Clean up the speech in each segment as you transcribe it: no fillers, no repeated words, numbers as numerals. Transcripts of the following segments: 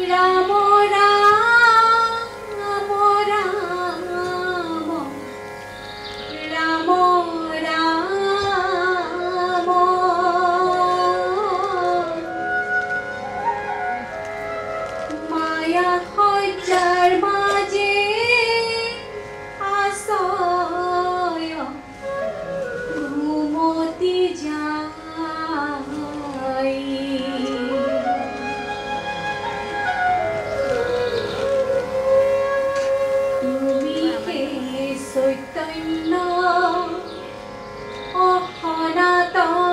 राम राम राम राम माया हजार माजे आशय घुमती जाई তুমি হে চৈতন্য অসনাতন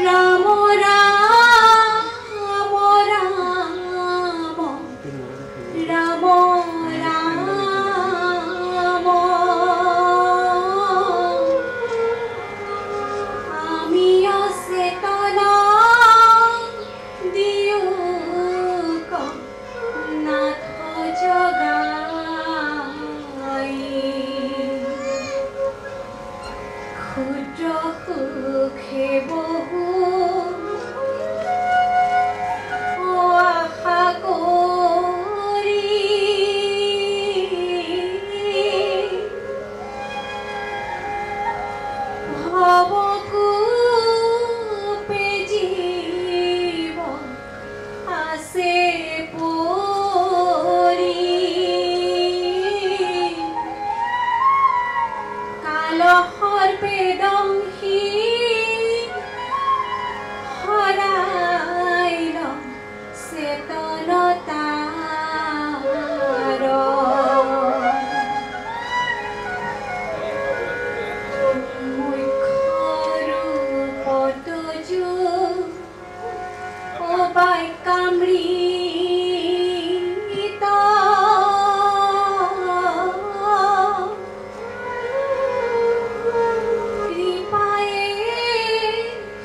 राम राम राम राम राम आमी अचेतना दियुक नाथ जगाई ক্ষুদ্র সুখে বহু আশা করি ভবকূপে জীবন আছে পৰি কালহৰ বেদংশী হৰাইল চেতনতাৰ মুখ্য ৰূপত বাক্যামৃত কৃপায়ে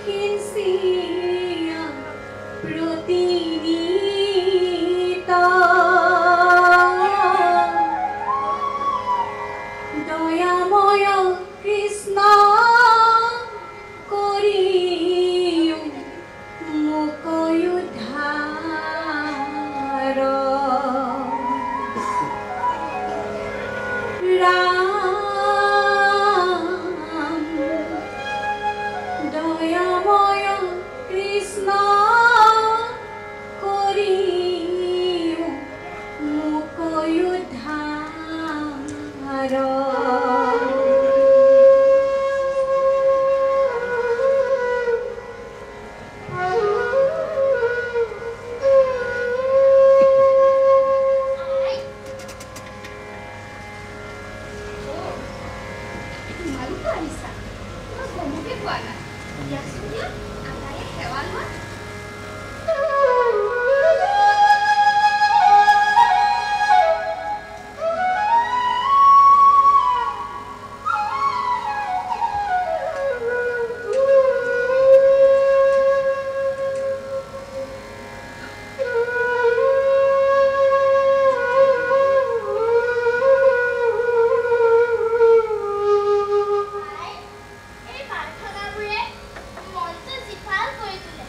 হিংসিয়া প্ৰতিনিত দয়াময় কৃষ্ণ কৰিও মোক উদ্ধাৰ ৰাম দয়াময় কৃষ্ণ কৰিও মোক উদ্ধাৰ তোমালোকো আহিছা মই গমকে পোৱা নাই দিয়াচোন দিয়া আটায়ে সেৱা লোৱা এই প্ৰাৰ্থনাবোৰে মনটো জীপাল কৰি তোলে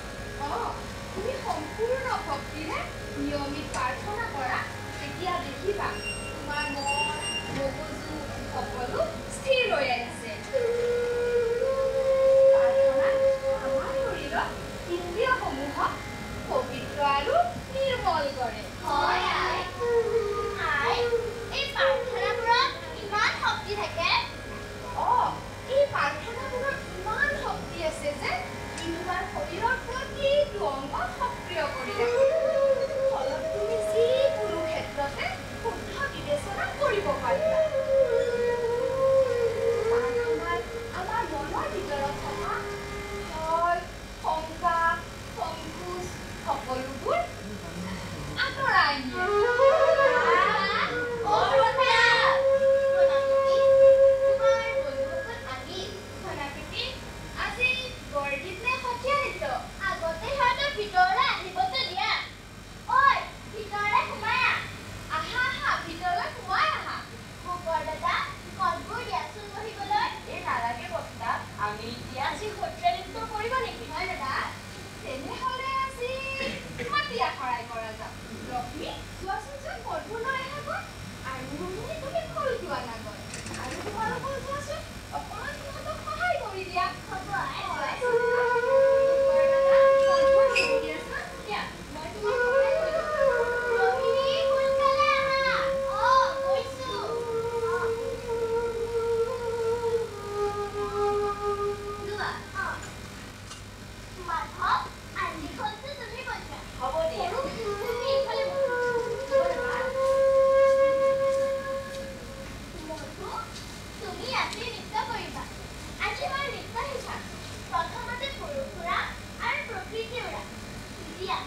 নৃত্য কৰিবা আজি মই নৃত্য শিকাম প্ৰথমতে পুৰুষুৰা আৰু প্ৰকৃতি উৰা দিয়া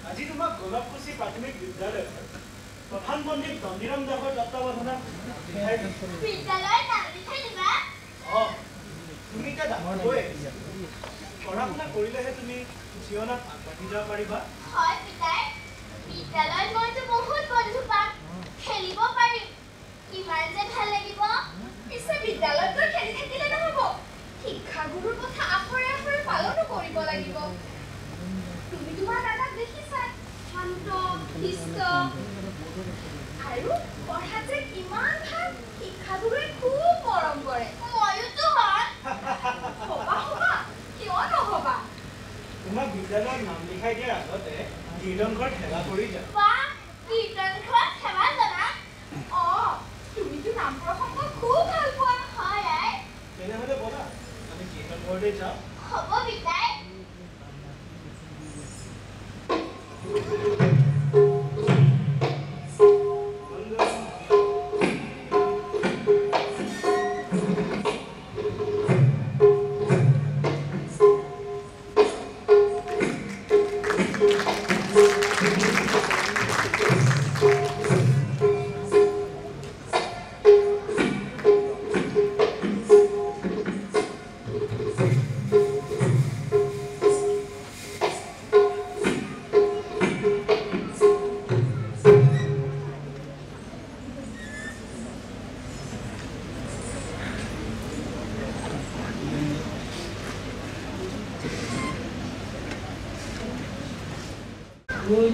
আজি তোমাক গণকুশী প্ৰাথমিক বিদ্যালয় প্ৰধান পণ্ডিত গম্ভীৰম দাসৰ তত্ত্বাৱধানত বিদ্যালয়ত নাম লিখাই দিবা তুমি এতিয়া ডাঙৰ হৈ পঢ়া শুনা কৰিলেহে তুমি জীৱনত আগবাঢ়ি যাব পাৰিবা হয় পিতাই বিদ্যালয়ত মইতো বহুত বন্ধু পাম খেলিব পাৰিম কিমান যে ভাল লাগিব পিছে বিদ্যালয়ত গৈ খেলি থাকিলে নহ'ব শিক্ষাগুৰুৰ কথা আখৰে আখৰে পালনো কৰিব লাগিব তুমি তোমাৰ দাদাক দেখিছা শান্ত শিষ্ট আৰু পঢ়াত যে কিমান ভাল শিক্ষাগুৰুৱে খুব মৰম কৰে ময়োতো হয় হবা হবা কিয় নহবা তোমাক বিদ্যালয়ত নাম লিখাই দিয়াৰ আগতে কীৰ্তন ঘৰত সেৱা কৰি যা কীৰ্তন ঘৰত সেৱা জনা তুমিতো নাম প্ৰসংগ খুব ভাল পোৱা হয় আই তেনেহ'লে ব'লা আমি কীৰ্তন ঘৰতে যাওঁ হ'ব বিতাই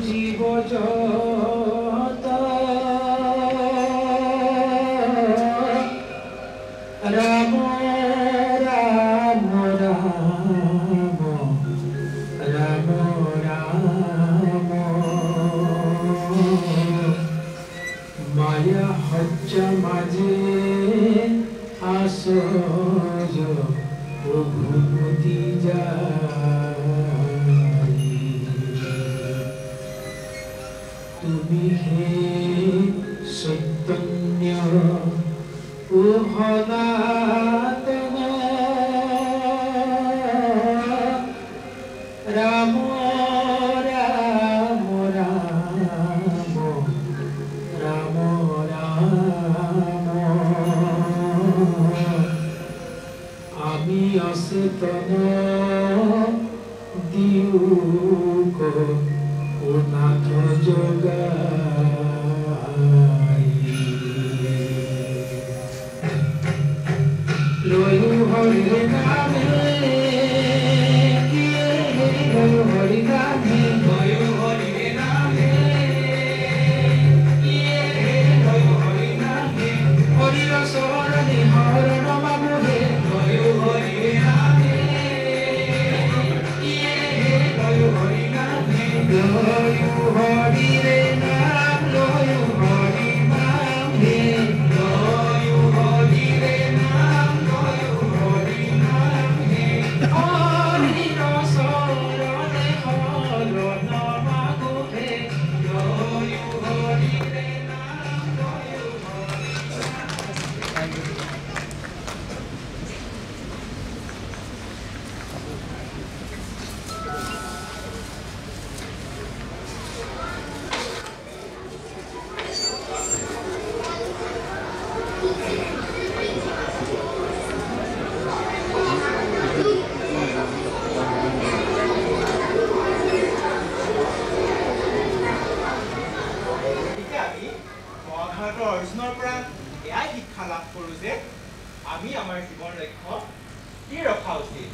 জীব জগত রাম রাম রাম রাম রাম মায়া হজ্জা মাঝে আসজ প্রভুমতি যা তুমি হে চৈতন্য ও সনাতন ৰাম ৰাম ৰাম ৰাম ৰাম আমি অচেতন দিওক ও নাথ যোগাই লয়ু হৰি নামে লয়ু হৰি নামে লয়ু হৰি নামে লয়ু হৰি নামে হৰিৰ চৰণে হৰণ বাবুহে লয়ু হৰি নামে লয়ু হৰি নামে লয়ু হৰি নাম লয়ু হৰি নাম হে লয়ু হৰি নাম লয়ু হৰি কি ৰখা উচিত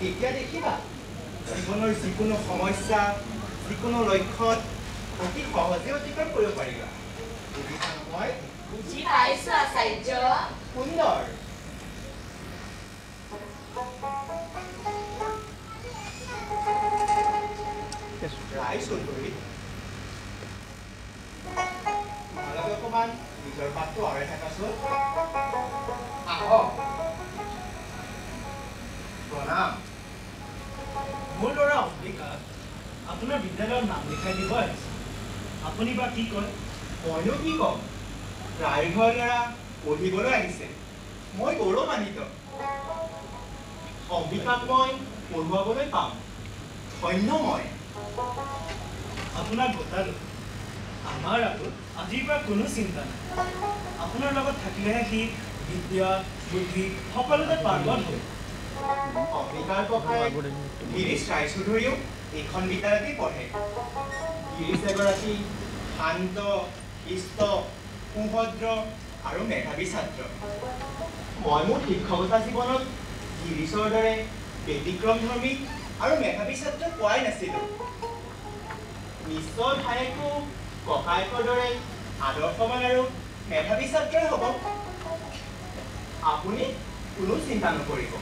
এতিয়া দেখিবা জীৱনৰ যিকোনো সমস্যা যিকোনো লক্ষ্যত অতি সহজে অতিক্ৰম কৰিব পাৰিবা বুজিছা নহয় বুজি পাইছো আচাৰ্য সুন্দৰ ৰায় চৌধুৰী তোমালোকে অকণমান নিজৰ পাতটো আঁৰাই থাকাচোন আহক প্ৰণাম মোৰ ল'ৰা অম্বিকা আপোনাৰ বিদ্যালয়ৰ নাম লিখাই দিব আহিছে আপুনি বা কি কয় মইনো কি ক'ম ৰাইৰ ঘৰ ল'ৰা পঢ়িবলৈ আহিছে মই গৌৰৱান্বিত অম্বিকাক মই পঢ়ুৱাবলৈ পাম ধন্য মই আপোনাক গোটালো আমাৰ আগত আজিৰ পৰা কোনো চিন্তা নাই আপোনাৰ লগত থাকিলেহে সি বিদ্যা বুদ্ধি সকলোতে পাৰ্গত হ'ব অম্বিকাৰ ককাই গিৰিশ ৰায়চৌধুৰীয়েও এইখন বিদ্যালয়তেই পঢ়ে গিৰিশ এগৰাকী শান্ত শিষ্ট সুভদ্ৰ আৰু মেধাৱী ছাত্ৰ মই মোৰ শিক্ষকতা জীৱনত গিৰিশৰ দৰে ব্যতিক্ৰমধৰ্মী আৰু মেধাৱী ছাত্ৰ পোৱাই নাছিলোঁ নিশ্চয় ভায়েকো ককায়েকৰ দৰে আদৰ্শৱান আৰু মেধাৱী ছাত্ৰই হ'ব আপুনি কোনো চিন্তা নকৰিব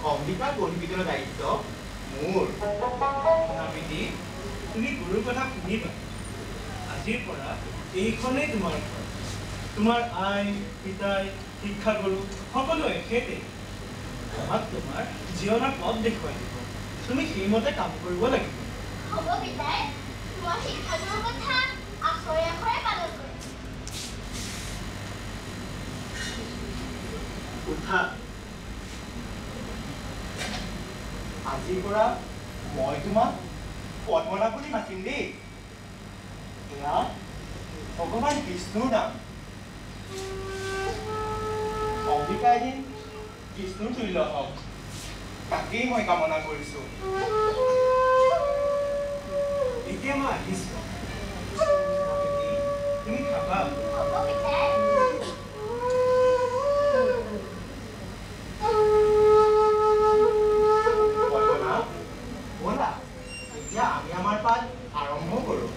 অম্বিকা পঢ়িবলৈ দায়িত্ব মোৰ নামিনী তুমি গুৰুৰ কথা শুনিবা আজিৰ পৰা এইখনেই তোমাৰ ঘৰ তোমাৰ আই পিতাই শিক্ষাগুৰু সকলো এখেতেই আমাক তোমাৰ জীৱনৰ পথ দেখুৱাই দিব তুমি সেইমতে কাম কৰিব লাগিব হ'ব পিতাই মই শিক্ষাগুৰুৰ কথা আখৰে আখৰে পালন কৰিম উঠা আজিৰ পৰা মই তোমাক পদ্মনা বুলি মাতিম দেই এয়া ভগৱান বিষ্ণুৰ নাম অম্বিকা এদিন বিষ্ণুৰ তুল্য হওক তাকেই মই কামনা কৰিছো এতিয়া মই আহিছো তুমি খাবা হ'ব পিতাই পদ্মনা ব'লা এতিয়া আমি আমাৰ পাঠ আৰম্ভ কৰোঁ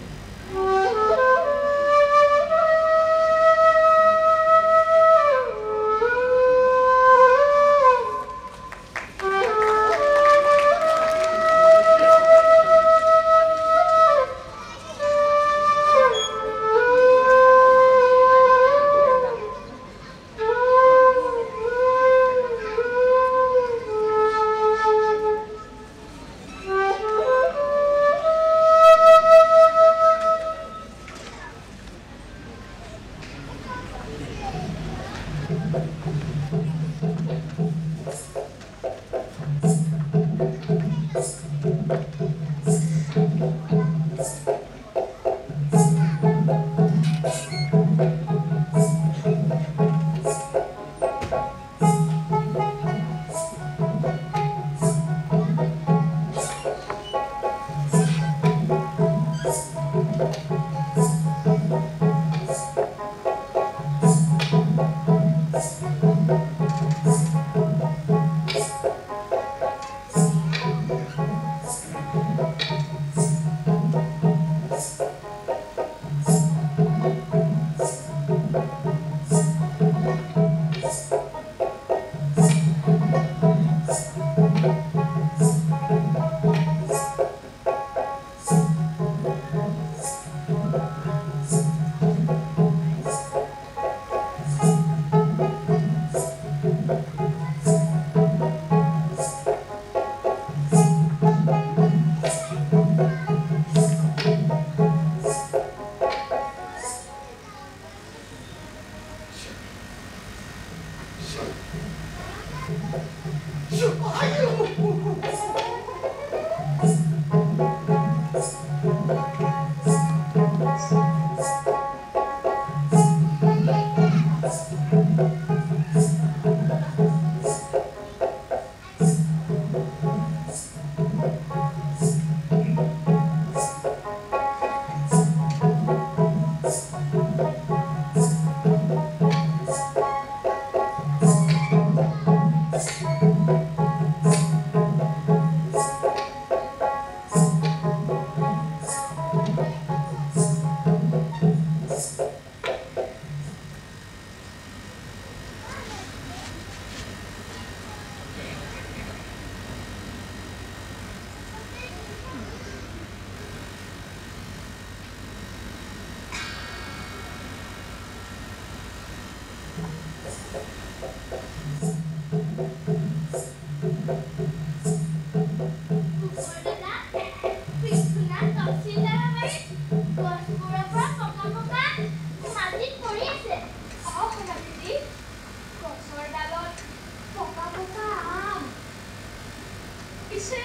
পিছে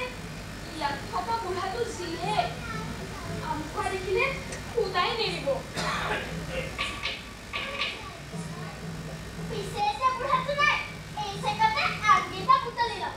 ইয়াত থকা বুঢ়াটো যিহে আম খোৱা দেখিলে সুদাই নেৰিব পিছে যে বুঢ়াটো নাই এই চেকাতে আগেটা বুটলি লওঁ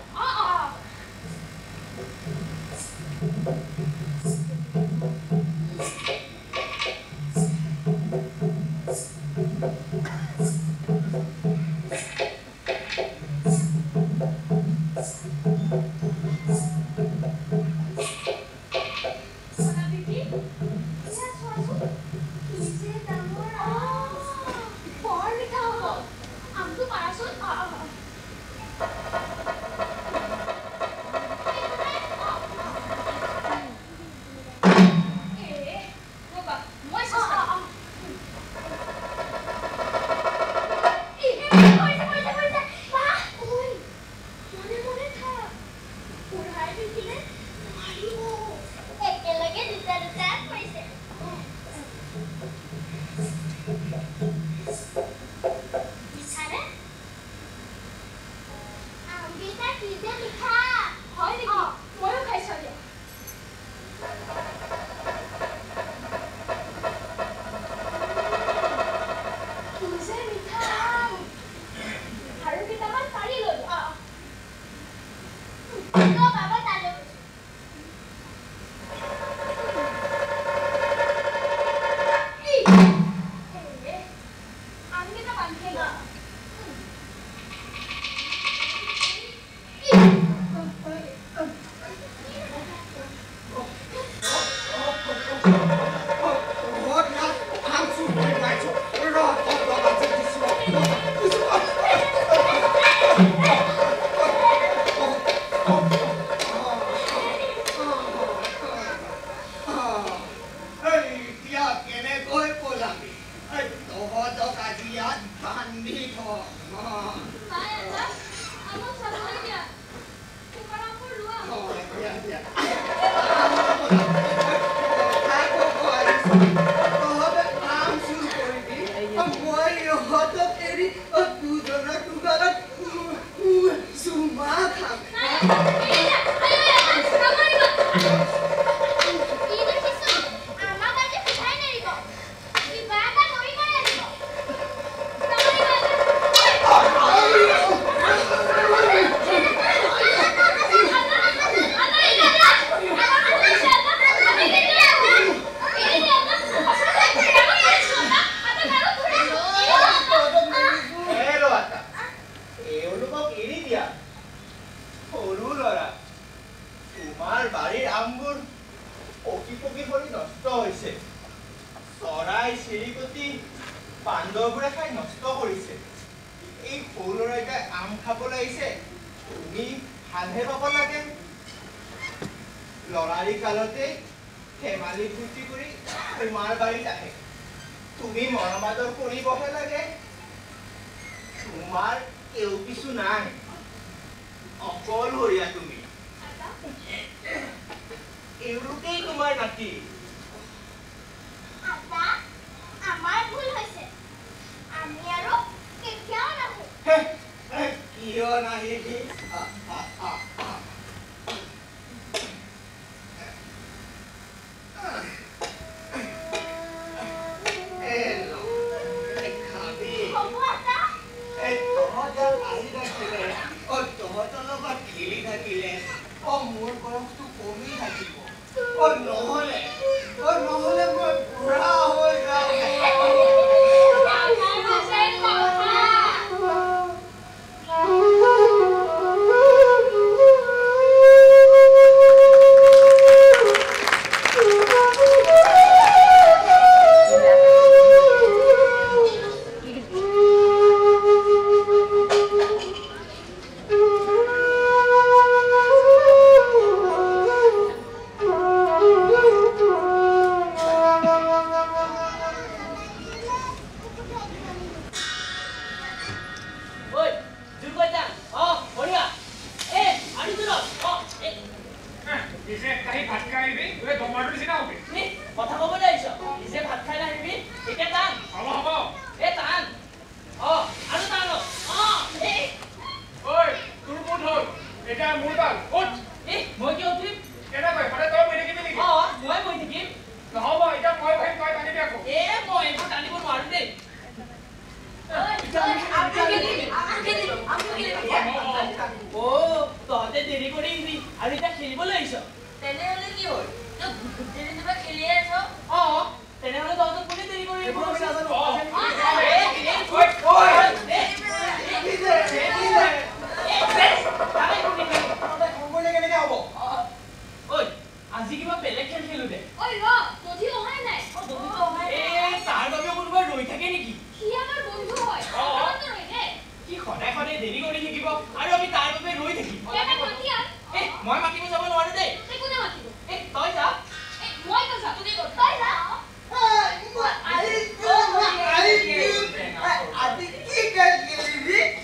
এটা মোৰ দাল উঠ মই কিয় উঠিম কেনে কয় মানে তই মই দেখিবি নেকি মই মই থাকিম নহব এটা মই ভাই তই টানি দিয়া কো মই এইবোৰ টানিব নোৱাৰো দেই তহঁতে দেৰি কৰি আহিবি আৰু এতিয়া খেলিবলৈ আহিছ তেনেহলে কি হ'ল খেলিয়ে আছ তেনেহলে তহঁতে কোনে দেৰি কৰি আজি কিবা বেলেগ খেল খেলো দে তাৰ বাবে কোনোবা ৰৈ থাকে নেকি কি সদায় সদায় দেৰি কৰি থাকিব আৰু আমি তাৰ বাবে ৰৈ থাকিম মই মাতিব যাব নোৱাৰো দেই তই যা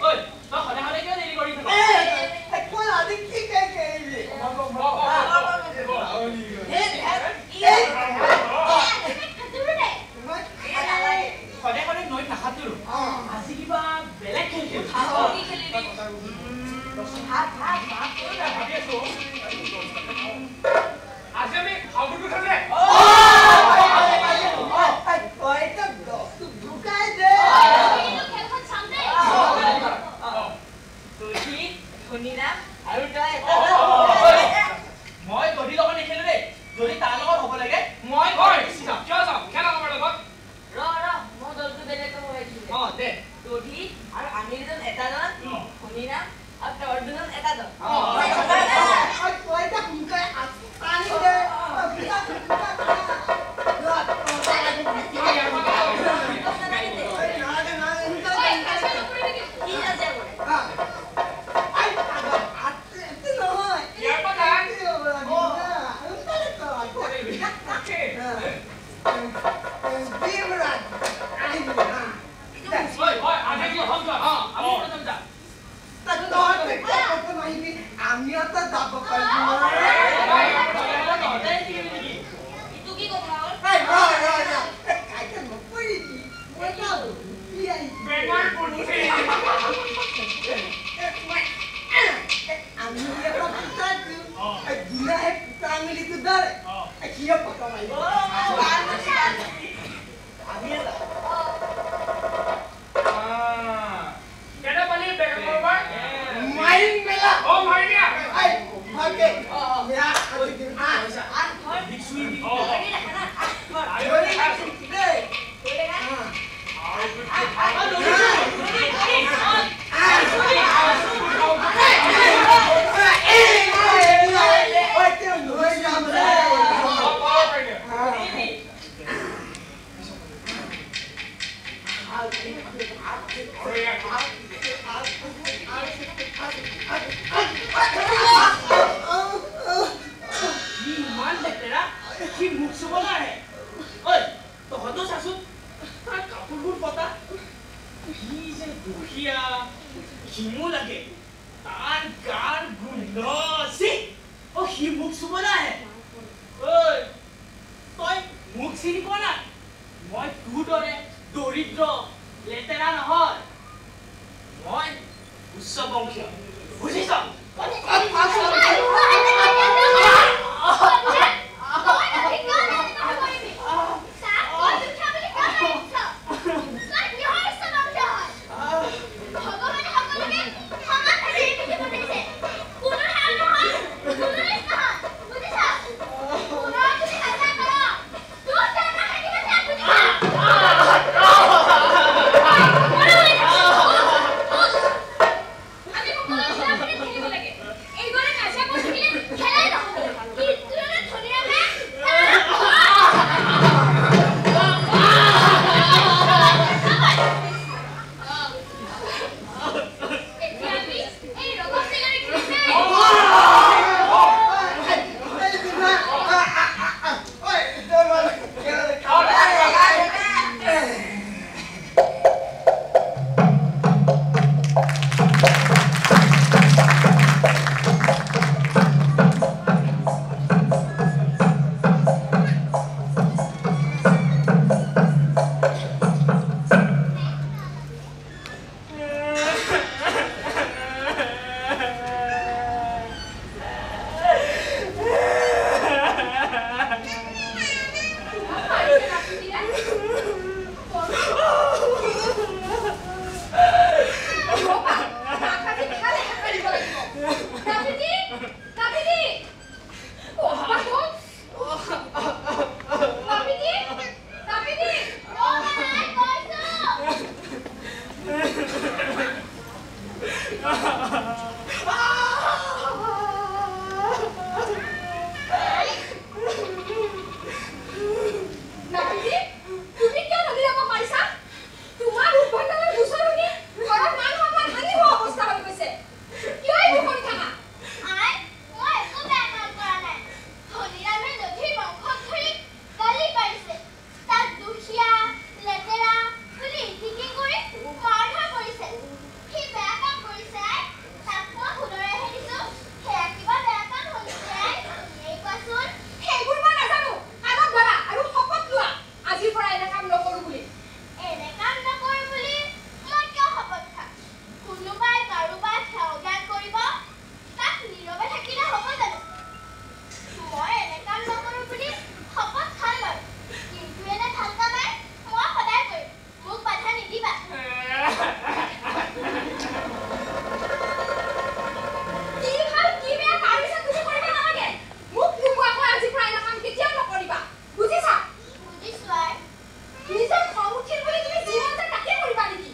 তই সদায় সদায় কিয় দেৰি কৰি থাক সদায় সদায় নৈত নাখাতো আজি কিবা বেলেগ খেল আজি আমি হাউডুটো খেলে মই গধি লগত নেখেলো দেই যদি তাৰ লগত হ'ব লাগে মই কিয় যাওঁ খেলা আমাৰ লগত মই দলটো বেলেগ দে গধি আৰু আমি দুজন এটা দল শুনিনা আৰু তোৰ দুজন এটা দল কাবিনী কাবিনী কাবিনী কাবিনী ও মাই কৈছো নাবিনী তুমি কিয় নদী যাব পাৰিছা তোমাৰ উৎপন্নৰ গুছৰ শুনি ঘৰৰ মান সন্মান হানি হোৱা অৱস্থা হৈ গৈছে কিয় এইটো কৰি থাকা আই মই একো বেয়া কাম কৰা নাই হৰিৰামে নদীৰ বংশত ধৰি গালি পাৰিছে তাক দুখীয়া লেতেৰা বুলি ইটিকিং কৰি মাৰধৰ কৰিছে সি বেয়া কাম কৰিছে আই তাক মই শুধৰাইহে দিছো সেয়া কিবা বেয়া কাম হৈছে আই তুমিয়েই কোৱাচোন সেইবোৰ মই নাজানো আগত ধৰা আৰু শপত লোৱা আজিৰ পৰা এনে কাম নকৰো বুলি এনে কাম নকৰো বুলি মই কিয় শপত খাম কোনোবাই কাৰোবাক সেৱা জ্ঞান কৰিব তাক নীৰৱে থাকিলে হ'ব জানো মই এনে কাম নকৰো বুলি শপত খাম বাৰু কিন্তু এনে ভাল কামে মই সদায় কৰিম মোক বাধা নিদিবা কি ভাল কি বেয়া তাৰ পিছত তুমি কৰিব নালাগে মোক নোকোৱাকৈ আজিৰ পৰা এনে কাম কেতিয়াও নকৰিবা বুজিছা বুজিছো আই নিজৰ খং উঠিল বুলি তুমি যি মন যায় তাকে কৰিবা নেকি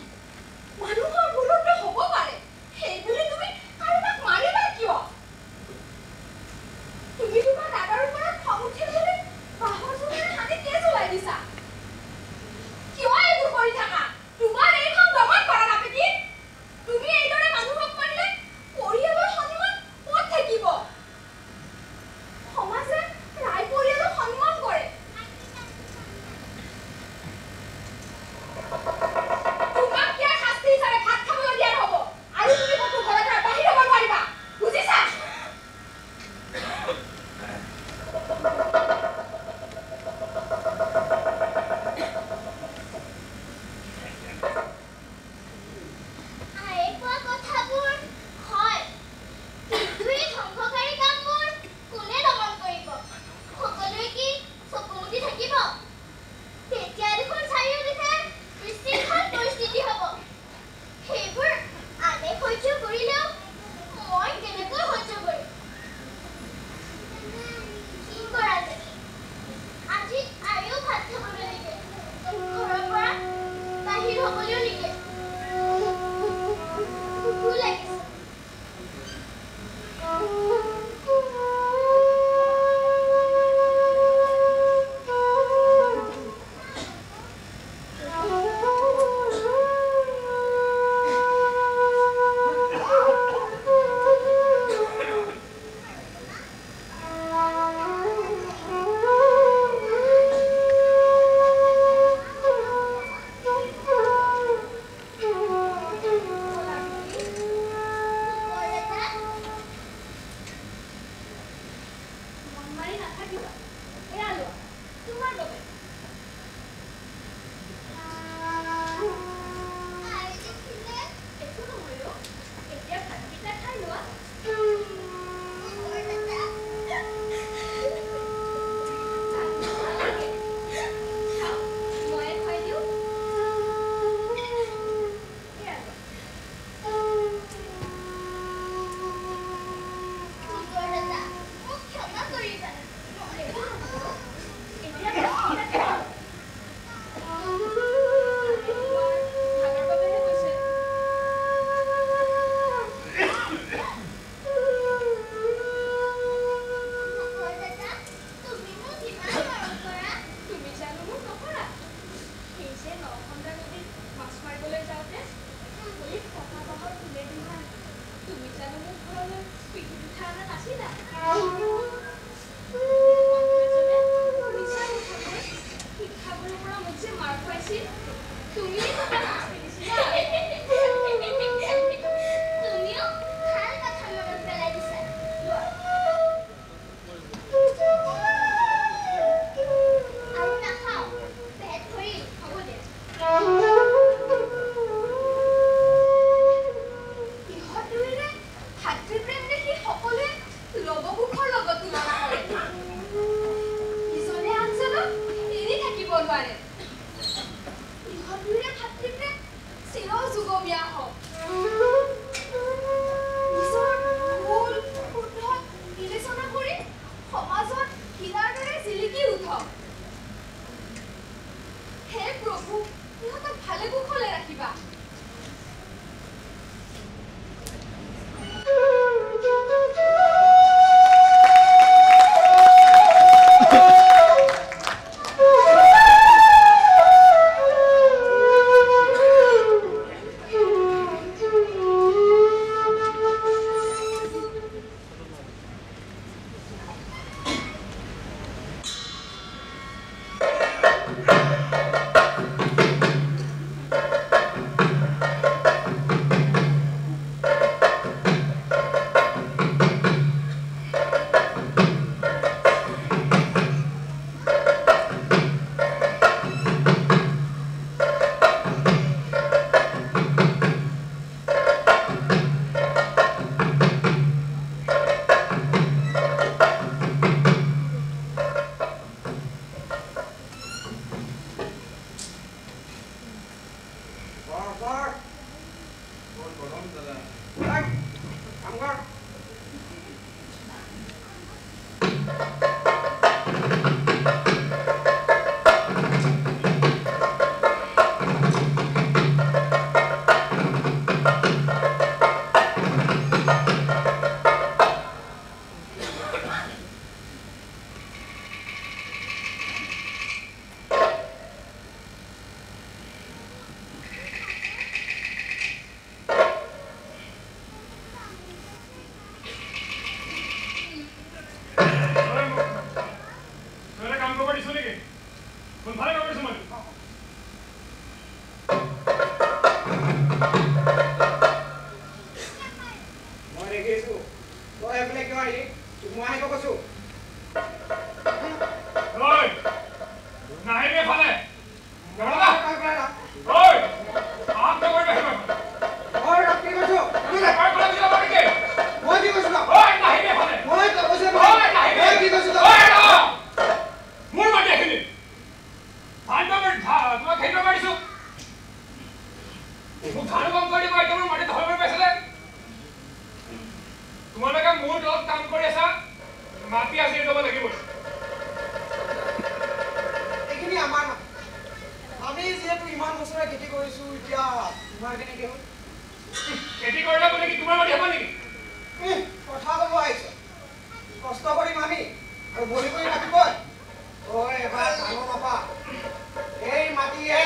মানুহৰ ভুলতো হ'ব পাৰে সেই বুলি তুমি কাৰোবাক মাৰিবা কিয় তুমি তোমাৰ দাদাৰ ওপৰত খং উঠিল বুলি বাহৰ জোৰেৰে হাতে তেজ ওলাই দিছা কিয় এইবোৰ কৰি থাকা তোমাৰ এই খং দমন কৰা নাপেকি তুমি এইদৰে মানুহক মাৰিলে পৰিয়ালৰ সন্মান ক'ত থাকিব সমাজে ৰায় পৰিয়ালক সন্মান কৰে তোমাক কিয় শাস্তি হিচাপে ভাত খাবলৈ দিয়া নহ'ব আৰু তুমি ক'তো ঘৰৰ পৰা বাহিৰ হ'ব নোৱাৰিবা বুজিছা আয়ে কোৱা কথাবোৰ হয় কিন্তু এই ধ্বংসকাৰী কামবোৰ কোনে দমন কৰিব সকলোৱে কি চকুমুদি থাকিব তেতিয়া দেখোন চাৰিওদিশে বিশৃংখল পৰিস্থিতি হ'ব সেইবোৰ আনে সহ্য কৰিলেও মই কেনেকৈ সহ্য কৰিম কি কৰা যায় আজি আইও ভাত খাবলৈ নিদিয়ে ঘৰৰ পৰা বাহিৰ হ'বলৈও নিদিয়ে ভোকো লাগিছে মন মাৰি নাথাকিবা এয়া লোৱা তোমাৰ বাবে একো নহয় অ' এতিয়া ভাতকেইটা খাই লোৱা খাওঁ ময়ে খুৱাই দিওঁ এয়া লোৱা মোক ক্ষমা কৰিবা এতিয়া ভাতকেইটা খাওঁ ভাগৰ বাবেহে কৈছে তুমি মোক ইমান মৰম কৰা তুমি জানো মোক নকৰা সেই যে নখন্দা নদীত মাছ মাৰিবলৈ যাওঁতে ভৰিত পকা বাঁহৰ ফুলে দিলা তুমি জানো মোক ঘৰলৈ পিঠিত উঠাই অনা নাছিলা শিক্ষাগুৰুৰ পৰা মোক যে মাৰ খুৱাইছিল তুমিয়ে কথা মাছ দিছিলা তুমিও ভাল কথা মনত পেলাই দিছা আৰু নাখাওঁ পেট ভৰি হ'ব দে ইহঁত দুয়োৰে ভাতৃ প্ৰেম দেখি সকলোৱে লৱকুশৰ লগত তই এইফালে কিয় আহিলি মই আহিব কৈছো ঐ নাহিবি এফালে নৰবা ঐ কাম কৰিব আহিব ঐ ৰাতি কৈছো এবাৰ ক'লে কি হ'ব নেকি মই কি কৈছো ঐ নাহিবি এফালে মই কৈছো ঐ নাহিবি মই কি কৈছো ঐ মোৰ মাটি এখিনি তোমাক খেলিব পাৰিছো মোক ধান কাম কৰি দিব এতিয়া মোৰ মাটি ধৰিব পাইছিলে তোমালোকে মোৰ লগত কাম কৰি আছা মাটি আজি ল'ব লাগিব এইখিনি আমাৰ আমি যিহেতু ইমান বছৰে খেতি কৰিছো এতিয়া তোমাৰ কেনেকে হ'ল খেতি কৰিলে বোলে কি তোমাৰ মাটি হ'ব নেকি কথা ক'ব আহিছে কষ্ট কৰিম আমি আৰু বহি কৰি ৰাখিবই ঐ এবাৰ ডাঙৰ পাপা এই মাটিয়ে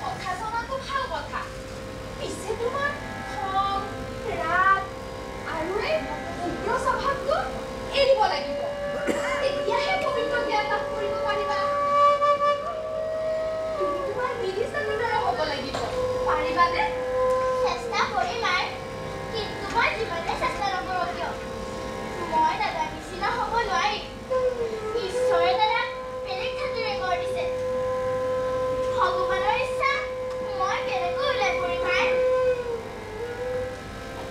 কথা পাৰিবানে? চেষ্টা কৰিম আই, কিন্তু মই যিমানে চেষ্টা নকৰোঁ কিয় মই দাদাৰ নিচিনা হ'ব নোৱাৰিম। ঈশ্বৰে দাদাক বেলেগ ঠাইৰে কৰি দিছে। ভগৱানৰ ইচ্ছা মই কেনেকৈ ওলাই পৰিম আই?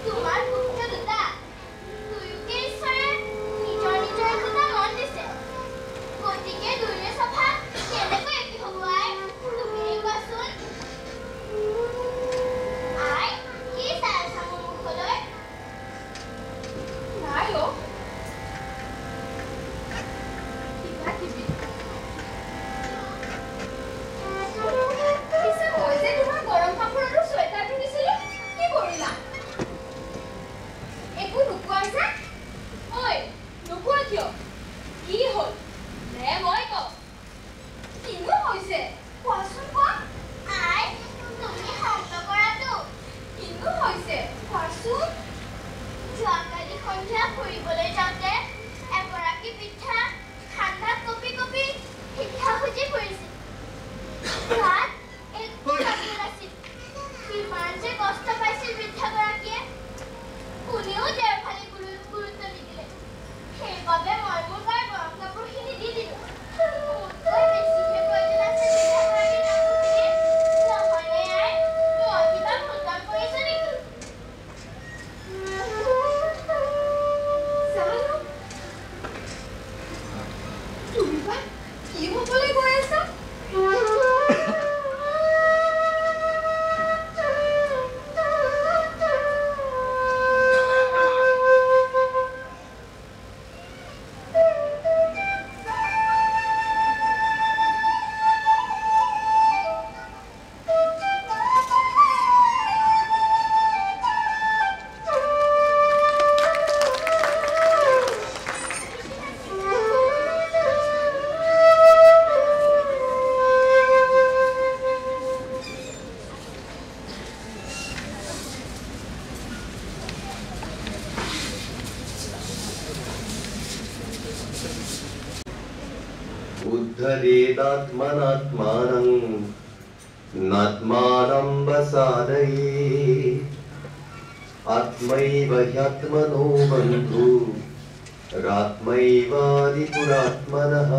তোমাৰ পুত্ৰ দুটা, দুয়োকে ঈশ্বৰে নিজৰ নিজৰ একোটা মন দিছে। গতিকে দুয়োৰে চফা কেনেকৈ একে হ'ব আই? তুমিয়েই কোৱাচোন। আই, কি চাই আছা মোৰ মুখলৈ? নাই অ', কিবা কিবি। পিছে মই যে তোমাৰ গৰম কাপোৰ আৰু চুৱেটাৰটো দিছিলো, কি কৰিলা? একো নোকোৱা যে? ঐ, নোকোৱা কিয়? কি হ'ল? নে মই কওঁ? কিনো হৈছে? কোৱাচোন কোৱা। আই, তুমি খং নকৰাতো। কিনো হৈছে? কোৱাচোন। যোৱাকালি সন্ধিয়া ফুৰিবলৈ যাওঁতে এগৰাকী বৃদ্ধা ঠাণ্ডাত কঁপি কঁপি ভিক্ষা খুজি ফুৰিছিল। গাত একো কাপোৰ নাছিল। কিমান যে কষ্ট পাইছিল বৃদ্ধাগৰাকীয়ে। কোনেও তেওঁৰ ফালে গুৰুত্ব নিদিলে। সেইবাবে মই মোৰ গাৰ গৰম কাপোৰখিনি দি দিলোঁ। মোতকৈ বেছিহে প্ৰয়োজন আছে বৃদ্ধাগৰাকীৰ কাপোৰখিনিৰ। নহয়নে আই? মই কিবা ভুল কাম কৰিছোঁ নেকি? জানো। তুমি বা কি হ'বলৈ গৈ আছা? उद्धरेदात्मनात्मानं नात्मानं वसादयेत् आत्मैव ह्यात्मनो बन्धुरात्मैवादिपुरात्मनः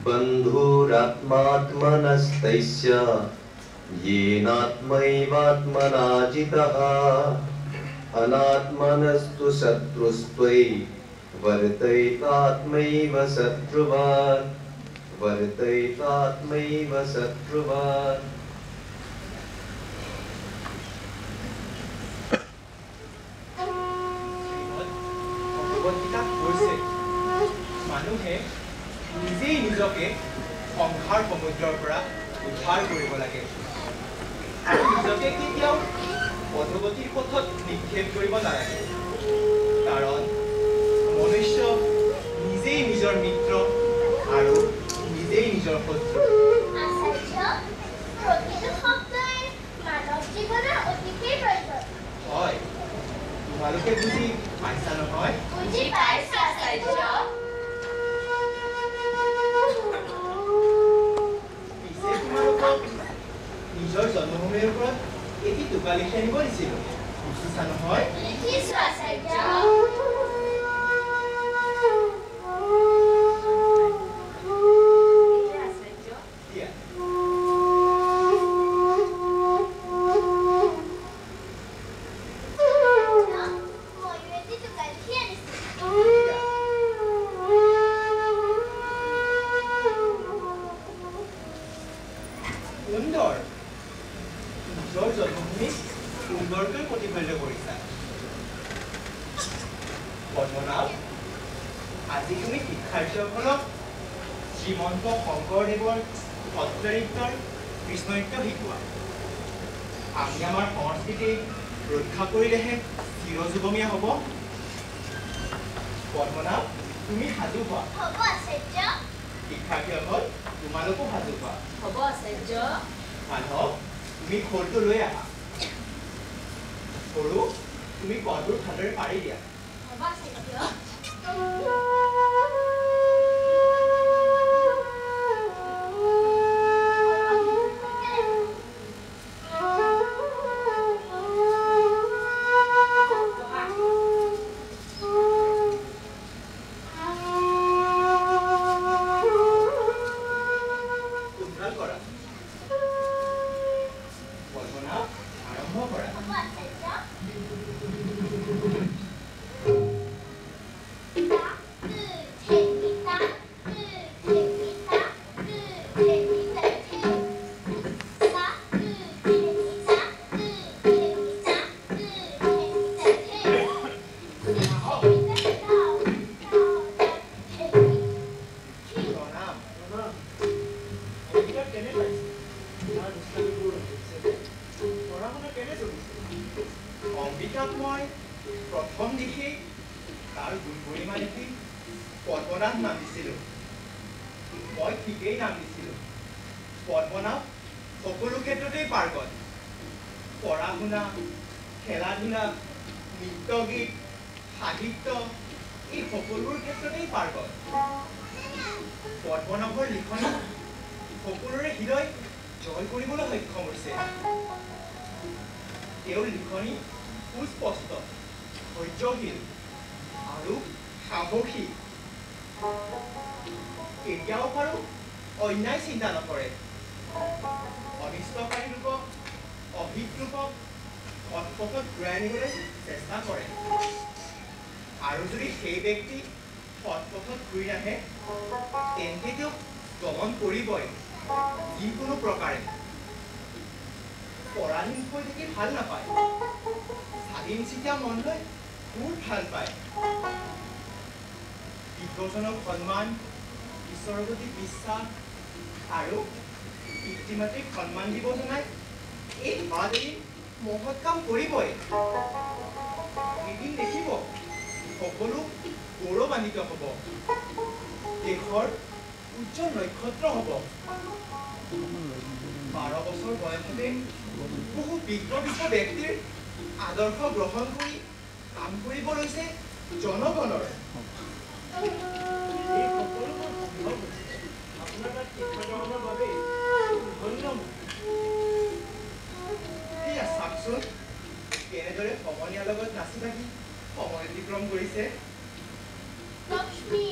बन्धुरात्मात्मनस्तैस्य येनात्मैवात्मना जितः अनात्मनस्तु शत्रुस्त्वयि वर्तयितात्मैव शत्रुवान् वर्तयितात्मैव शत्रुवान्। ভগৱদ্গীতাত কৈছে মানুহে নিজেই নিজকে সংসাৰ সমুদ্ৰৰ পৰা উদ্ধাৰ কৰিব লাগে আৰু নিজকে কেতিয়াও অধোগতিৰ পথত নিক্ষেপ কৰিব নালাগে। কাৰণ মনুষ্য নিজেই নিজৰ মিত্ৰ আৰু নিজেই নিজৰ শত্ৰু। আচাৰ্য, প্ৰতিটো শব্দই মানৱ জীৱনৰ অতিকেই প্ৰয়োজন। হয়, তোমালোকে বুজি পাইছা নহয়? বুজি পাইছো আচাৰ্য। পিছে তোমালোকক নিজৰ জন্মভূমিৰ ওপৰত এটি টোকা লিখি আনিব দিছিলোঁ, বুজিছা নহয়? লিখিছো আচাৰ্য। দিয়া। ময়ো এটি টোকা লিখি আনিছো। দিয়া। সুন্দৰ। নিজৰ জন্মভূমিক সুন্দৰকৈ প্ৰতিফলিত কৰিছা। পদ্মনাভ, আজি তুমি শিক্ষাৰ্থীসকলক শ্ৰীমন্ত শংকৰদেৱৰ সত্ৰনৃত্যৰ কৃষ্ণনৃত্য শিকোৱা। আমি আমাৰ সংস্কৃতি ৰক্ষা কৰিলেহে চিৰযুগমীয়া হ'ব। পদ্মনাভ, তুমি সাজু হোৱা। হ'ব আচাৰ্য। শিক্ষাৰ্থীসকল, তোমালোকো সাজু হোৱা। হ'ব আচাৰ্য। মাধৱ, তুমি খোলটো লৈ আহা। সৰু, তুমি কলবোৰ ভালদৰে পাৰি দিয়া। হ'ব আচাৰ্য। পাইছে তোমাৰ দুষ্টামিবোৰ হৈছে পঢ়া শুনা কেনে চলিছে অম্বিকাক মই প্ৰথম দেখি তাৰ গুণগৰিমা দেখি পদ্মনাথ নাম দিছিলোঁ মই ঠিকেই নাম দিছিলোঁ পদ্মনাথ সকলো ক্ষেত্ৰতেই পাৰ্গত পঢ়া শুনা খেলা ধূলা নৃত্য গীত সাহিত্য এই সকলোৰ ক্ষেত্ৰতেই পাৰ্গত পদ্মনাভৰ লিখনি সকলোৰে হৃদয় জয় কৰিবলৈ সক্ষম হৈছে তেওঁৰ লিখনি সুস্পষ্ট ধৈৰ্যশীল আৰু সাহসী কেতিয়াও বাৰু অন্যায় চিন্তা নকৰে অনিষ্টকাৰী লোকক অহিত লোকক সৎপথত ঘূৰাই আনিবলৈ চেষ্টা কৰে আৰু যদি সেই ব্যক্তি সৎপথত ঘূৰি নাহে তেন্তে তেওঁক দমন কৰিবই যিকোনো প্ৰকাৰে পৰাধীন হৈ থাকি ভাল নাপায় স্বাধীন চিতিয়া মন লৈ বহুত ভাল পায় বিজ্ঞজনক সন্মান ঈশ্বৰৰ প্ৰতি বিশ্বাস আৰু পিতৃ মাতৃক সন্মান দিব জনাই এই ভাত এৰি মহৎ কাম কৰিবই এদিন দেখিব সকলো গৌৰৱান্বিত হ'ব দেশৰ উজ্জ্বল নক্ষত্ৰ হ'ব 12 বছৰ বয়সতে বহু বিজ্ঞ ব্যক্তিৰ আদৰ্শ গ্ৰহণ কৰি কাম কৰিব লৈছে জনগণৰ এই সকলোবোৰ সম্ভৱ হৈছে আপোনাৰ তাত শিক্ষা গ্ৰহণৰ বাবে ধন্য এয়া চাওকচোন কেনেদৰে সমনীয়াৰ লগত নাচি বাগি সময় অতিক্ৰম কৰিছে লক্ষ্মী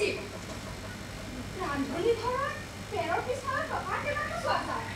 উচিত ৰান্ধনি ঘৰৰ পেৰৰ পিছফালে টকা কেইটামান চোৱা যায়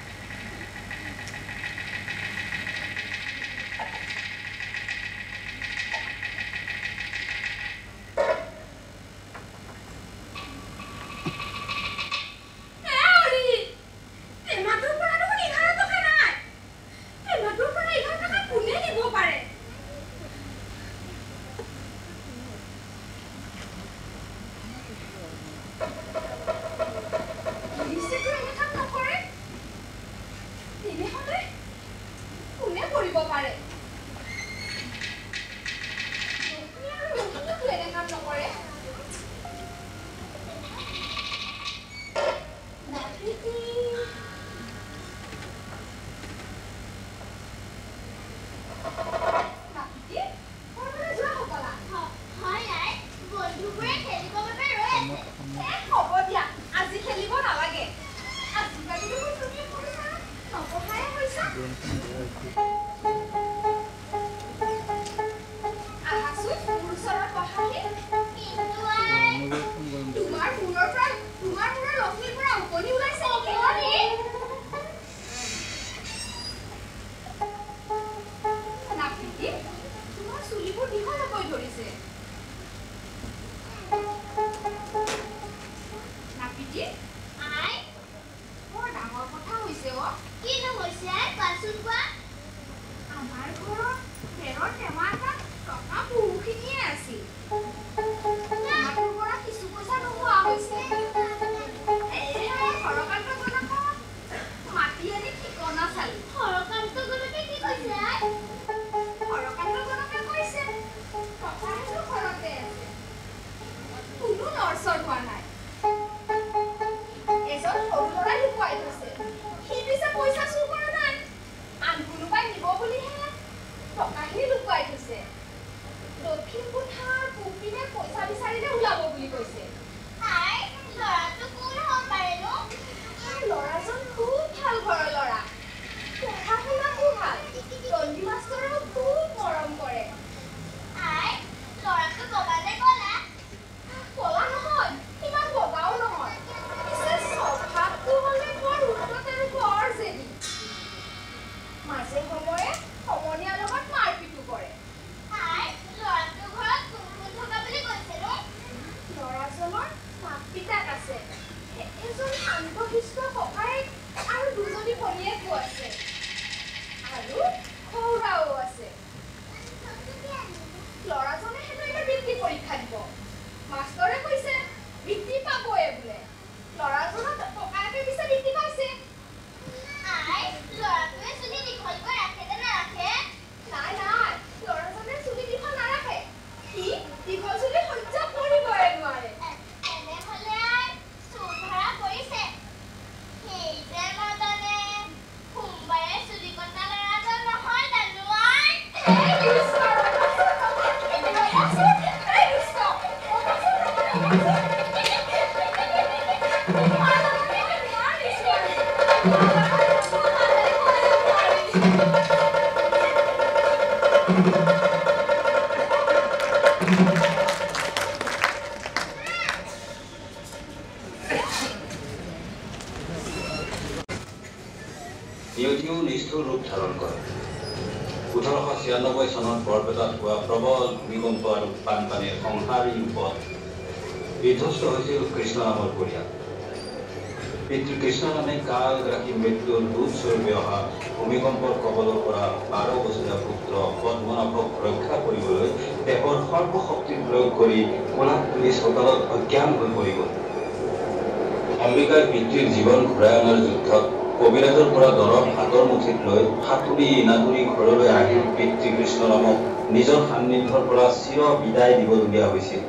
ইউটিউ নিষ্ঠুৰ ৰূপ ধাৰণ কৰে 1896 চনত বৰপেটাত হোৱা প্ৰবল ভূমিকম্প আৰু বানপানীৰ সংহাৰী ৰূপত বিধ্বস্ত হৈছিল কৃষ্ণ নামৰ পৰিয়াল পিতৃ কৃষ্ণ নামে কাল ৰাখি মৃত্যুৰ দূত স্বৰূপে অহা ভূমিকম্পৰ কবলৰ পৰা 12 বছৰীয়া পুত্ৰ পদ্মনাভক ৰক্ষা কৰিবলৈ দেহৰ সৰ্বশক্তি প্ৰয়োগ কৰি কলাত পুলিচ সকলত অজ্ঞান হৈ পৰি গ'ল অম্বিকাৰ পিতৃৰ জীৱন ঘূৰাই অনাৰ যুদ্ধত কবিৰাজৰ পৰা দৰৱ হাতৰ মুঠিত লৈ হাতুৰি নাতুৰি ঘৰলৈ আহি পিতৃ কৃষ্ণ নামক নিজৰ সান্নিধ্যৰ পৰা চিৰ বিদায় দিবলগীয়া হৈছিল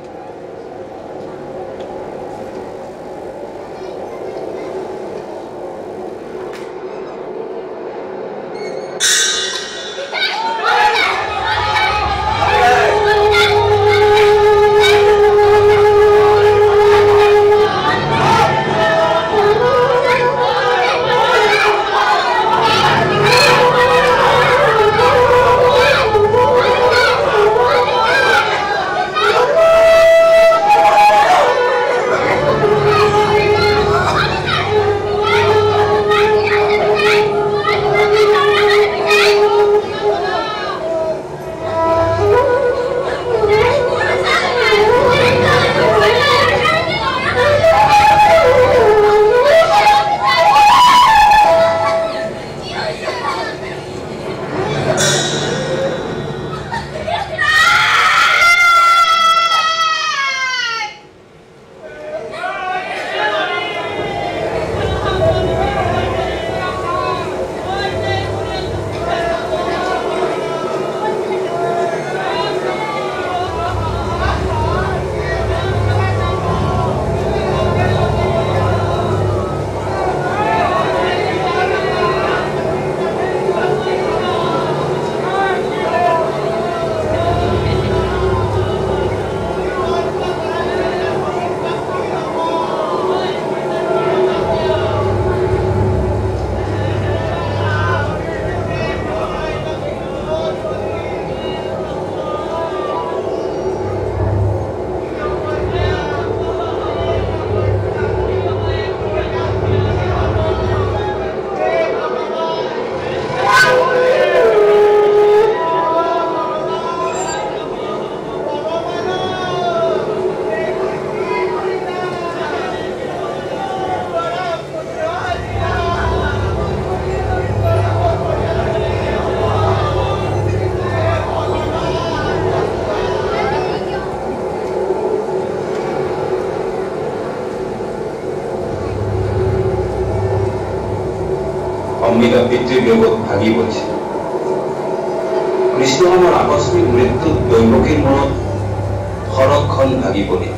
জন্মিলা পিতৃবিয়োগত ভাগি পৰিছে। কৃষ্ণ নামৰ আকস্মিক মৃত্যুত দৈৱকীৰ মনত সৰগখন ভাগি পৰিল।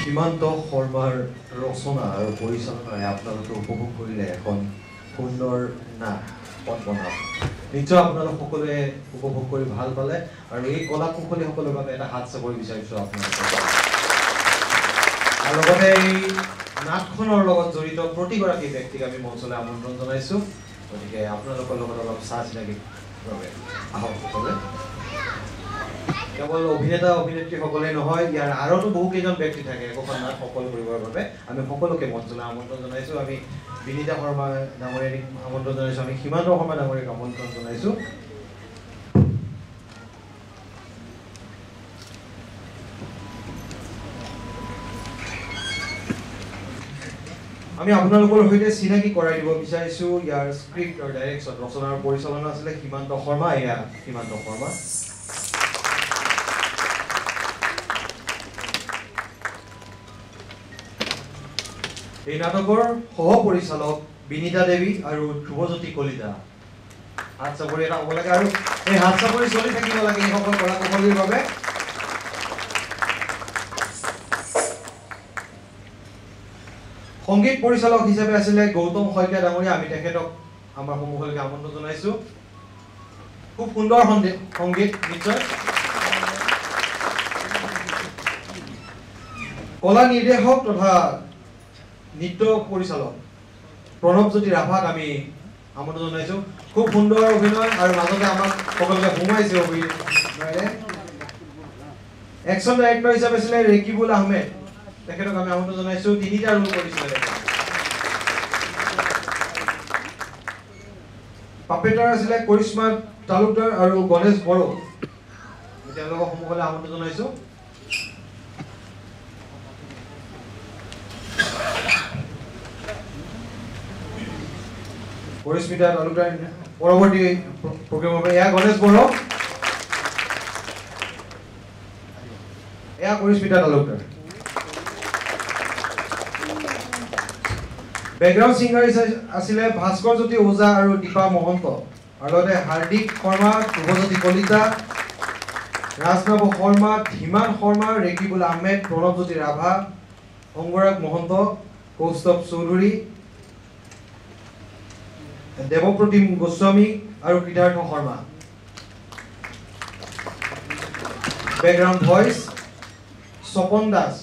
সীমান্ত শৰ্মাৰ ৰচনা আৰু পৰিচালনাৰে আপোনালোকে উপভোগ কৰিলে এখন সুন্দৰ নাট পথ বনাম নিশ্চয় আপোনালোক সকলোৱে উপভোগ কৰি ভাল পালে আৰু এই কলা কুশলীসকলৰ বাবে এটা হাত চাপৰি বিচাৰিছো আপোনালোকে আৰু লগতে এই নাটখনৰ লগত জড়িত প্ৰতিগৰাকী ব্যক্তিক আমি মঞ্চলৈ আমন্ত্ৰণ জনাইছো গতিকে আপোনালোকৰ লগত অলপ চাহ চিনাকি বাবে আহক সকলোৱে কেৱল অভিনেতা অভিনেত্ৰীসকলে নহয় ইয়াৰ আৰুতো বহু কেইজন ব্যক্তি থাকে একোখন নাট সফল কৰিবৰ বাবে আমি সকলোকে মঞ্চলৈ আমন্ত্ৰণ জনাইছো আমি বিনীতা শৰ্মা ডাঙৰীয়াক আমন্ত্ৰণ জনাইছো আমি সীমান্ত শৰ্মা ডাঙৰীয়াক আমন্ত্ৰণ জনাইছো আমি আপোনালোকৰ সৈতে চিনাকি কৰাই দিব বিচাৰিছো ইয়াৰ স্ক্ৰিপ্ট আৰু ডাইৰেকশ্যন ৰচনা আৰু পৰিচালনা আছিল সীমান্ত শৰ্মা এয়া সীমান্ত শৰ্মা এই নাটকৰ সহ পৰিচালক বিনীতা দেৱী আৰু ধ্ৰুৱজ্যোতি কলিতা হাত চাপৰি এটা হ'ব লাগে আৰু এই হাত চাপৰি চলি থাকিব লাগে এই সকল কলা কুশলীৰ বাবে সংগীত পৰিচালক হিচাপে আছিলে গৌতম শইকীয়া ডাঙৰীয়া আমি তেখেতক আমাৰ সন্মুখলৈকে আমন্ত্ৰণ জনাইছো খুব সুন্দৰ সংগীত নিশ্চয় কলা নিৰ্দেশক তথা নৃত্য পৰিচালক প্ৰণৱজ্যোতি ৰাভাক আমি আমন্ত্ৰণ জনাইছো খুব সুন্দৰ অভিনয় আৰু মাজতে আমাক সকলোকে সোমাইছে অভিনয়ৰে একশ্যন ডাইৰেক্টৰ হিচাপে আছিলে ৰেকিবুল আহমেদ তেখেতক আমি আমন্ত্ৰণ জনাইছো তিনিটা ৰোল কৰিছিলে পাপেটাৰ আছিলে কৰিশ্মা তালুকদাৰ আৰু গণেশ বড়ো তেওঁলোকক সন্মুখলৈ আমন্ত্ৰণ জনাইছো পৰিস্মিতা তালুকদাৰ পৰৱৰ্তী প্ৰগ্ৰেমৰ পৰা এয়া গণেশ বড়ো এয়া পৰিস্মিতা তালুকদাৰ বেকগ্ৰাউণ্ড ছিংগাৰ আছিলে ভাস্কৰ জ্যোতি ওজা আৰু দীপা মহন্ত আৰু লগতে হাৰ্দিক শৰ্মা ধ্ৰুৱজ্যোতি কলিতা ৰাজনৱ শৰ্মা ধীমান শৰ্মা ৰেকিবুল আহমেদ প্ৰণৱজ্যোতি ৰাভা অংগৰাগ মহন্ত কৌস্তৱ চৌধুৰী দেৱপ্ৰতিম গোস্বামী আৰু কৃতাৰ্থ শৰ্মা বেকগ্ৰাউণ্ড ভইচ স্বপন দাস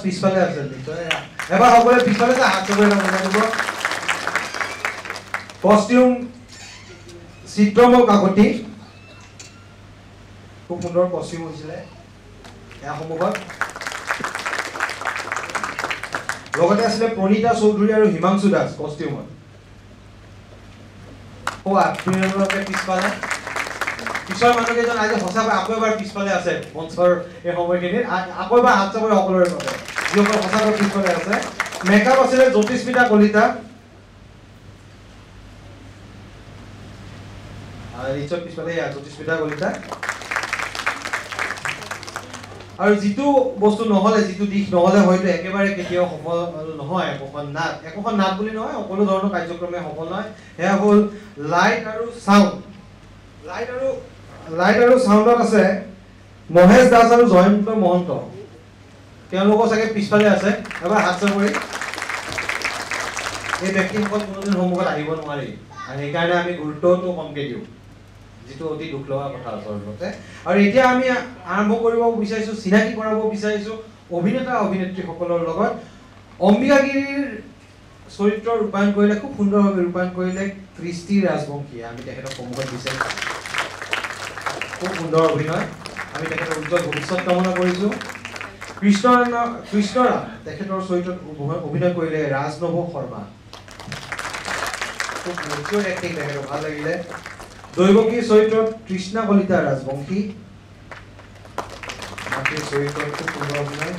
পিছফালে আছে এবাৰ সকলোৱে পিছফালে হাত চবৰে দিব কষ্টিউম চিত্ৰময় কাকতি খুব সুন্দৰ কষ্টিউম হৈছিলে এয়া সন্মুখত লগতে আছিলে প্ৰণীতা চৌধুৰী আৰু হিমাংশু দাস কষ্টিউমত পিছফালে পিছৰ মানুহকেইজন আজি সঁচাকৈ আকৌ এবাৰ পিছফালে আছে মঞ্চৰ এই সময়খিনিত আকৌ এবাৰ হাত চাপৰি সকলোৰে বাবে যিসকল সঁচাকৈ পিছফালে আছে মেকআপ আছিলে জ্যোতিস্মিতা কলিতা নিশ্চয় পিছফালে জ্যোতিস্মিতা কলিতা আৰু যিটো বস্তু নহলে যিটো দিশ নহলে হয়তো একেবাৰে কেতিয়াও সফল নহয় একোখন নাট বুলি নহয় সকলো ধৰণৰ কাৰ্যক্ৰমে সফল নহয় সেয়া হ'ল লাইট আৰু সাউণ্ড লাইট আৰু সাউণ্ডত আছে মহেশ দাস আৰু জয়ন্ত মহন্ত তেওঁলোকৰ চাগে পিছফালে আছে এবাৰ হাত চাপৰি এই ব্যক্তিসকল কোনোদিন সন্মুখত আহিব নোৱাৰি আৰু সেইকাৰণে আমি গুৰুত্বটো কমকৈ দিওঁ যিটো অতি দুখ লগা কথা আচলতে আৰু এতিয়া আমি আৰম্ভ কৰিব বিচাৰিছো চিনাকি কৰাব বিচাৰিছো অভিনেতা অভিনেত্ৰীসকলৰ লগত অম্বিকাগিৰিৰ চৰিত্ৰ ৰূপায়ণ কৰিলে খুব সুন্দৰভাৱে ৰূপায়ণ কৰিলে কৃষ্টি ৰাজবংশী আমি তেখেতক সন্মুখত বিচাৰিছো খুব সুন্দৰ অভিনয় আমি তেখেতৰ উজ্জ্বল ভৱিষ্যত কামনা কৰিছো কৃষ্ণৰাম তেখেতৰ চৰিত্ৰত অভিনয় কৰিলে ৰাজনৱ শৰ্মা খুব মেচিয়ৰ এক্টিং তেখেতৰ ভাল লাগিলে দৈৱকীৰ চৰিত্ৰত কৃষ্ণা কলিতা ৰাজবংশী মাতৃৰ চৰিত্ৰত খুব সুন্দৰ অভিনয়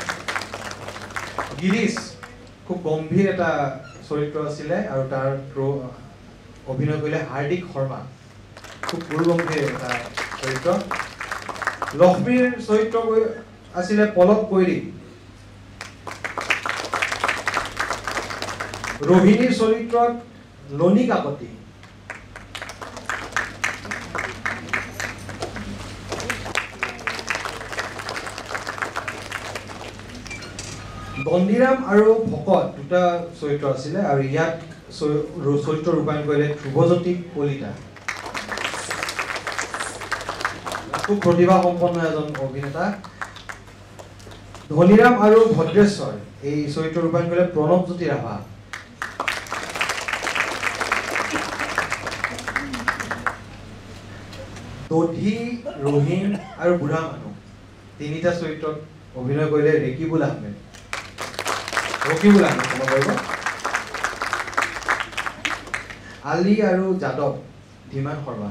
গিৰিশ খুব গম্ভীৰ এটা চৰিত্ৰ আছিলে আৰু তাৰ অভিনয় কৰিলে হাৰ্দিক শৰ্মা খুব গুৰুগম্ভীৰ এটা চৰিত্ৰ লক্ষ্মীৰ চৰিত্ৰ আছিলে পলক কৈৰী ৰোহিণীৰ চৰিত্ৰত লনি কাকতি দণ্ডিৰাম আৰু ভকত দুটা চৰিত্ৰ আছিলে আৰু ইয়াত চৰিত্ৰ ৰূপায়ণ কৰিলে ধ্ৰুৱজ্যোতি কলিতা। খুব প্ৰতিভা সম্পন্ন এজন অভিনেতা। ধনীৰাম আৰু ভদ্ৰেশ্বৰ এই চৰিত্ৰ ৰূপায়ণ কৰিলে প্ৰণৱজ্যোতি ৰাভা। দধি, ৰহিম আৰু বুঢ়া মানুহ তিনিটা চৰিত্ৰত অভিনয় কৰিলে ৰকিবুল আহমেদ। আলি আৰু যাদৱ ধীমান শৰ্মা।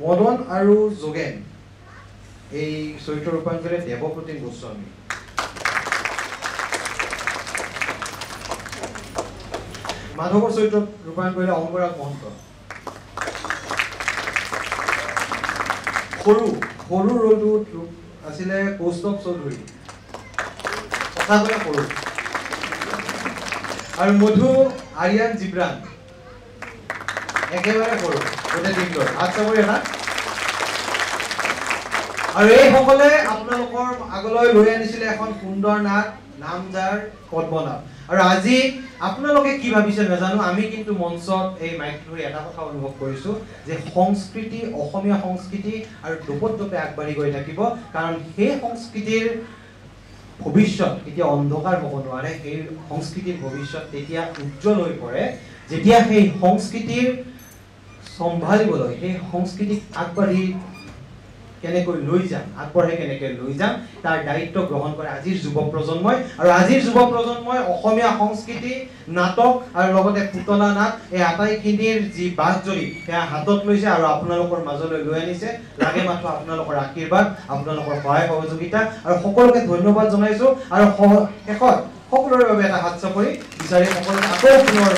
মদন আৰু যোগেন এই চৰিত্ৰ ৰূপায়ণ কৰিলে দেৱপ্ৰতীম গোস্বামী। মাধৱৰ চৰিত্ৰত ৰূপায়ণ কৰিলে অংগৰাগ মহন্ত। সৰু ৰোলটো আছিলে কৌস্তৱ চৌধুৰী। কথা ক'লে সৰু। আৰু মধু আৰিয়ান জিব্ৰান একেবাৰে সৰু গোটেই দিনটোৰ। হাত চাপৰি এটা। আৰু এইসকলে আপোনালোকৰ আগলৈ লৈ আনিছিলে এখন সুন্দৰ নাট, নামজাৰ পদ্মনাভ। আৰু আজি আপোনালোকে কি ভাবিছে নাজানো, আমি কিন্তু মঞ্চত এই মাইক ধৰি এটা কথা অনুভৱ কৰিছোঁ যে সংস্কৃতি, অসমীয়া সংস্কৃতি আৰু দোপতদোপে আগবাঢ়ি গৈ থাকিব। কাৰণ সেই সংস্কৃতিৰ ভৱিষ্যত কেতিয়া অন্ধকাৰ হ'ব নোৱাৰে। সেই সংস্কৃতিৰ ভৱিষ্যত তেতিয়া উজ্জ্বল হৈ পৰে যেতিয়া সেই সংস্কৃতিৰ চম্ভালিবলৈ, সেই সংস্কৃতিক আগবাঢ়ি কেনেকৈ লৈ যাম, আগবঢ়াই কেনেকৈ লৈ যাম তাৰ দায়িত্ব গ্ৰহণ কৰে আজিৰ যুৱ প্ৰজন্মই। আৰু আজিৰ যুৱ প্ৰজন্মই অসমীয়া সংস্কৃতি, নাটক আৰু লগতে পুতলা নাট এই আটাইখিনিৰ যি বাঘজৰী সেয়া হাতত লৈছে আৰু আপোনালোকৰ মাজলৈ লৈ আনিছে। লাগে মাত্ৰ আপোনালোকৰ আশীৰ্বাদ, আপোনালোকৰ সহায় সহযোগিতা। আৰু সকলোকে ধন্যবাদ জনাইছোঁ। আৰু শেষত সকলোৰে বাবে এটা হাত চাপৰি বিচাৰি সকলোকে আকৌ পুনৰ